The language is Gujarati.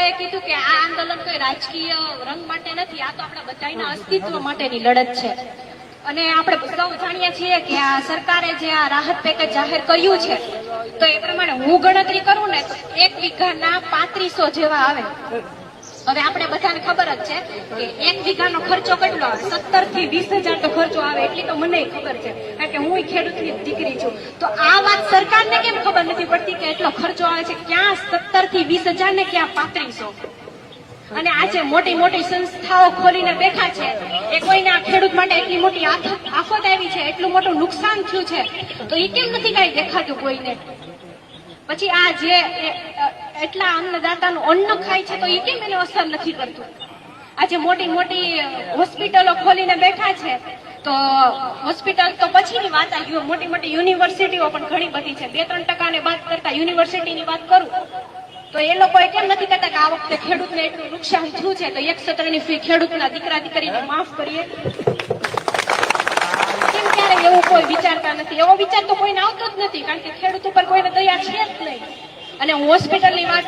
લોકોએ કીધું કે આ આંદોલન કોઈ રાજકીય રંગ માટે નથી, આ તો આપણા બધાના અસ્તિત્વ માટેની લડત છે. અને આપણે સૌ જાણીએ છીએ કે આ સરકારે જે આ રાહત પેકેજ જાહેર કર્યું છે, તો એ પ્રમાણે હું ગણતરી કરું ને તો 1 વીઘાના 3500 જેવા આવે. હવે આપણે બધાને ખબર જ છે કે 1 વીઘાનો ખર્ચો કેટલો આવે, 17 થી 20,000 તો ખર્ચો આવે, એટલી તો મને ખબર છે, કારણ કે હું ખેડૂતની દીકરી છું. તો આ વાત સરકારને કેમ ખબર નથી પડતી કે એટલો ખર્ચો આવે છે? ક્યાં 17 થી 20,000 ને ક્યાં 3500? અને આજે મોટી મોટી સંસ્થાઓ ખોલીને બેઠા છે, એ કોઈને આ ખેડૂત માટે એટલી મોટી આફત આવી છે, એટલું મોટું નુકસાન થયું છે, તો એ કેમ નથી કઈ દેખાતું કોઈને? પછી આ જે એટલા અન્નદાતાનું અન્ન ખાય છે, તો એ કેમ એને અસર નથી કરતું? આજે મોટી મોટી હોસ્પિટલો ખોલીને બેઠા છે, તો હોસ્પિટલ તો પછીની વાત આવી, મોટી મોટી યુનિવર્સિટીઓ પણ ઘણી બધી છે. 2-3% ને બાદ કરતા યુનિવર્સિટીની વાત કરું તો એ લોકો કેમ નથી કહેતા કે આ વખતે ખેડૂતને એટલું નુકસાન થયું છે, તો 1 સત્રની ફી ખેડૂતના દીકરા દીકરીને માફ કરીએ? કેમ ક્યારે એવું કોઈ વિચારતા નથી? એવો વિચાર તો કોઈને આવતો જ નથી, કારણ કે ખેડૂત ઉપર કોઈને દયા છે જ નહીં. અને હોસ્પિટલની વાત